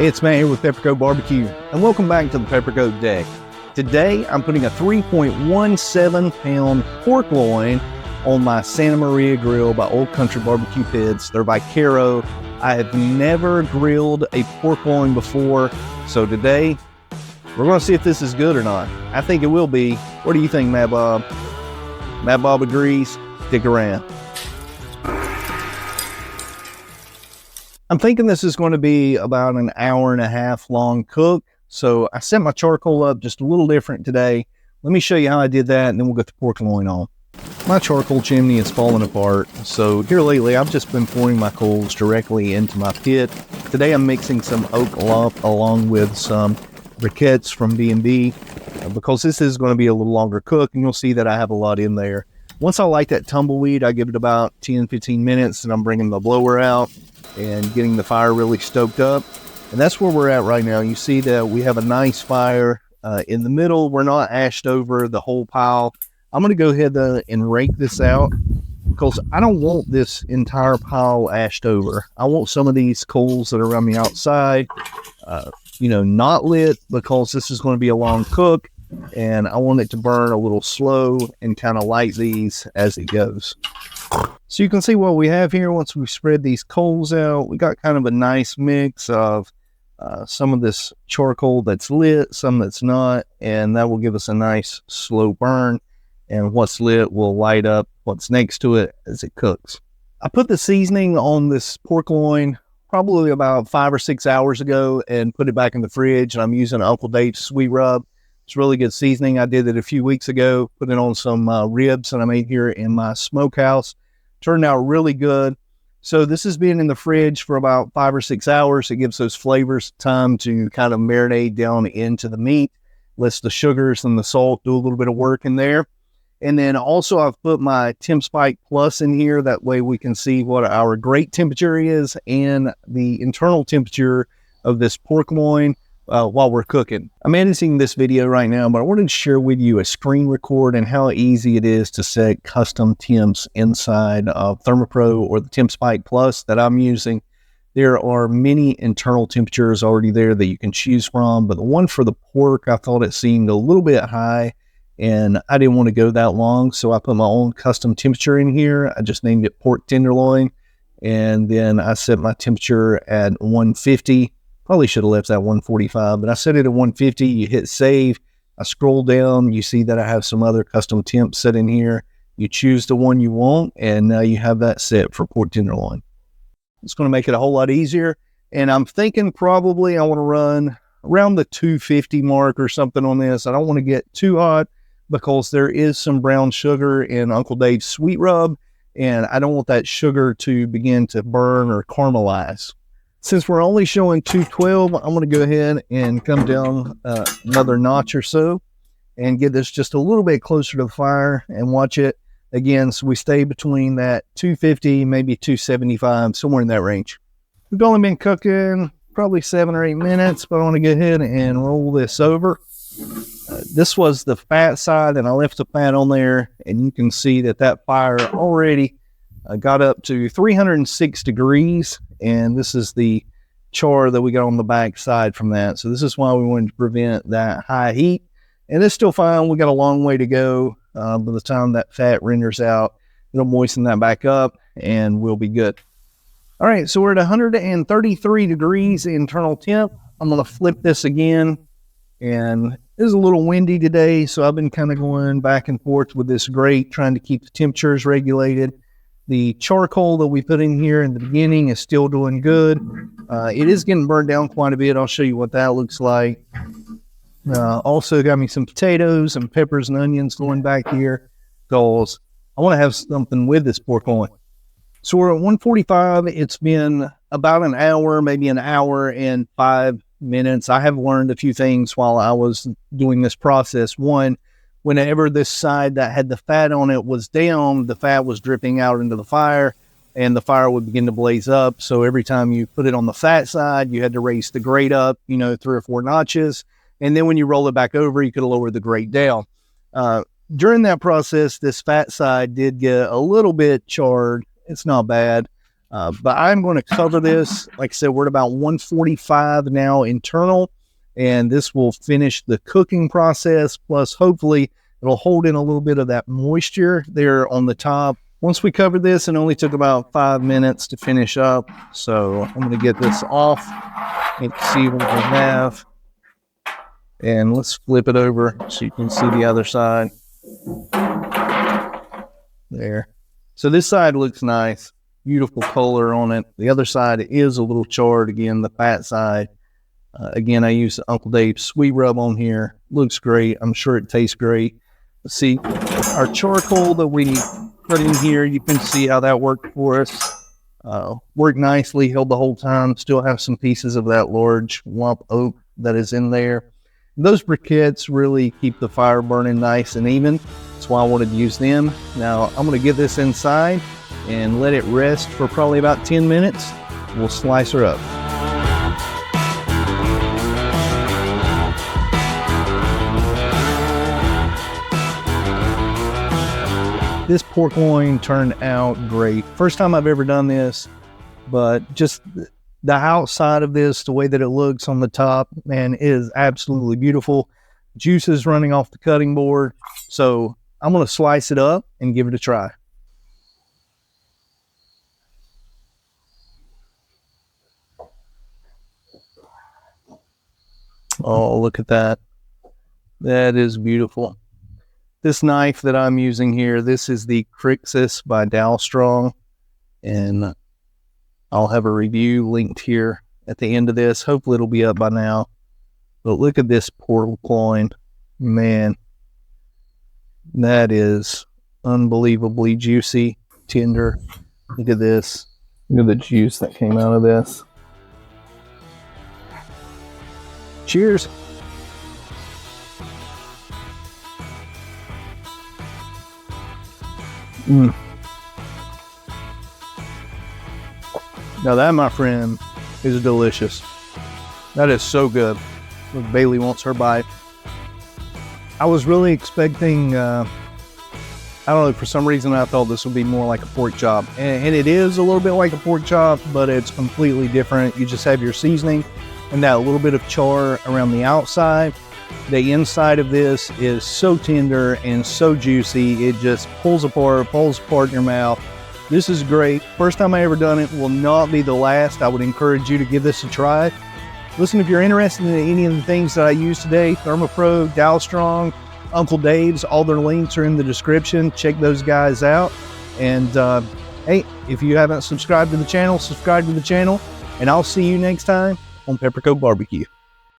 Hey, it's Matt here with Peppercoat Barbecue, and welcome back to the Peppercoat deck. Today, I'm putting a 3.17 pound pork loin on my Santa Maria grill by Old Country Barbecue Pits. They're Vaquero. I have never grilled a pork loin before, so today, we're going to see if this is good or not. I think it will be. What do you think, Matt Bob? Matt Bob agrees. Stick around. I'm thinking this is going to be about an hour and a half long cook. So I set my charcoal up just a little different today. Let me show you how I did that, and then we'll get the pork loin on. My charcoal chimney is falling apart. So here lately, I've just been pouring my coals directly into my pit. Today, I'm mixing some oak lump along with some briquettes from B&B because this is going to be a little longer cook, and you'll see that I have a lot in there. Once I light that tumbleweed, I give it about 10-15 minutes, and I'm bringing the blower out and getting the fire really stoked up. And that's where we're at right now. You see that we have a nice fire in the middle. We're not ashed over the whole pile. I'm going to go ahead and rake this out because I don't want this entire pile ashed over. I want some of these coals that are on the outside, not lit, because this is going to be a long cook, and I want it to burn a little slow and kind of light these as it goes. So you can see what we have here. Once we spread these coals out, we got kind of a nice mix of some of this charcoal that's lit, some that's not, and that will give us a nice slow burn. And what's lit will light up what's next to it as it cooks. I put the seasoning on this pork loin probably about 5 or 6 hours ago and put it back in the fridge. And I'm using Uncle Dave's sweet rub. It's really good seasoning. I did it a few weeks ago, put it on some ribs that I made here in my smokehouse. Turned out really good. So this has been in the fridge for about 5 or 6 hours. It gives those flavors time to kind of marinate down into the meat. Lets the sugars and the salt do a little bit of work in there. And then also I've put my Temp Plus in here. That way we can see what our grate temperature is and the internal temperature of this pork loin while we're cooking. I'm editing this video right now, but I wanted to share with you a screen record and how easy it is to set custom temps inside of ThermoPro or the Temp Plus that I'm using. There are many internal temperatures already there that you can choose from, but the one for the pork, I thought it seemed a little bit high, and I didn't want to go that long, so I put my own custom temperature in here. I just named it pork tenderloin, and then I set my temperature at 150. Probably should have left that 145, but I set it at 150. You hit save. I scroll down. You see that I have some other custom temps set in here. You choose the one you want, and now you have that set for pork tenderloin. It's going to make it a whole lot easier. And I'm thinking probably I want to run around the 250 mark or something on this. I don't want to get too hot because there is some brown sugar in Uncle Dave's sweet rub, and I don't want that sugar to begin to burn or caramelize. Since we're only showing 212, I'm going to go ahead and come down another notch or so and get this just a little bit closer to the fire and watch it again. So we stay between that 250, maybe 275, somewhere in that range. We've only been cooking probably 7 or 8 minutes, but I want to go ahead and roll this over. This was the fat side, and I left the fat on there, and you can see that fire already got up to 306 degrees. And this is the char that we got on the back side from that. So this is why we wanted to prevent that high heat. And it's still fine. We got a long way to go. By the time that fat renders out, it'll moisten that back up and we'll be good. All right, so we're at 133 degrees internal temp. I'm going to flip this again. And it is a little windy today, so I've been kind of going back and forth with this grate, trying to keep the temperatures regulated. The charcoal that we put in here in the beginning is still doing good. It is getting burned down quite a bit. I'll show you what that looks like. Also got me some potatoes and peppers and onions going back here because I want to have something with this pork loin. So we're at 145. It's been about an hour, maybe an hour and 5 minutes. I have learned a few things while I was doing this process. One, whenever this side that had the fat on it was down, the fat was dripping out into the fire and the fire would begin to blaze up. So every time you put it on the fat side, you had to raise the grate up, 3 or 4 notches. And then when you roll it back over, you could lower the grate down. During that process, this fat side did get a little bit charred. It's not bad. But I'm going to cover this. Like I said, we're at about 145 now internal, and this will finish the cooking process. Plus, hopefully, it'll hold in a little bit of that moisture there on the top. Once we covered this, it only took about 5 minutes to finish up. So I'm going to get this off and see what we have. And let's flip it over so you can see the other side. There. So this side looks nice. Beautiful color on it. The other side is a little charred. Again, the fat side. Again, I use Uncle Dave's Sweet Rub on here. Looks great. I'm sure it tastes great. Let's see. Our charcoal that we put in here, you can see how that worked for us. Worked nicely, held the whole time. Still have some pieces of that large lump oak that is in there. Those briquettes really keep the fire burning nice and even. That's why I wanted to use them. Now I'm going to get this inside and let it rest for probably about 10 minutes. We'll slice her up. This pork loin turned out great. First time I've ever done this, but just the outside of this, the way that it looks on the top, man, is absolutely beautiful. Juices running off the cutting board. So I'm going to slice it up and give it a try. Oh, look at that. That is beautiful. This knife that I'm using here, this is the Crixus by Dalstrong, and I'll have a review linked here at the end of this. Hopefully it'll be up by now. But look at this pork loin. Man, that is unbelievably juicy, tender. Look at this. Look at the juice that came out of this. Cheers. Now that, my friend, is delicious. That is so good. Look, Bailey wants her bite. I was really expecting, I don't know, for some reason I thought this would be more like a pork chop. And it is a little bit like a pork chop, but it's completely different. You just have your seasoning and that little bit of char around the outside. The inside of this is so tender and so juicy. It just pulls apart in your mouth. This is great. First time I ever done it, will not be the last. I would encourage you to give this a try. Listen, if you're interested in any of the things that I used today, ThermoPro, Dalstrong, Uncle Dave's, all their links are in the description. Check those guys out. And hey, if you haven't subscribed to the channel, subscribe to the channel. And I'll see you next time on Peppercoat Barbecue.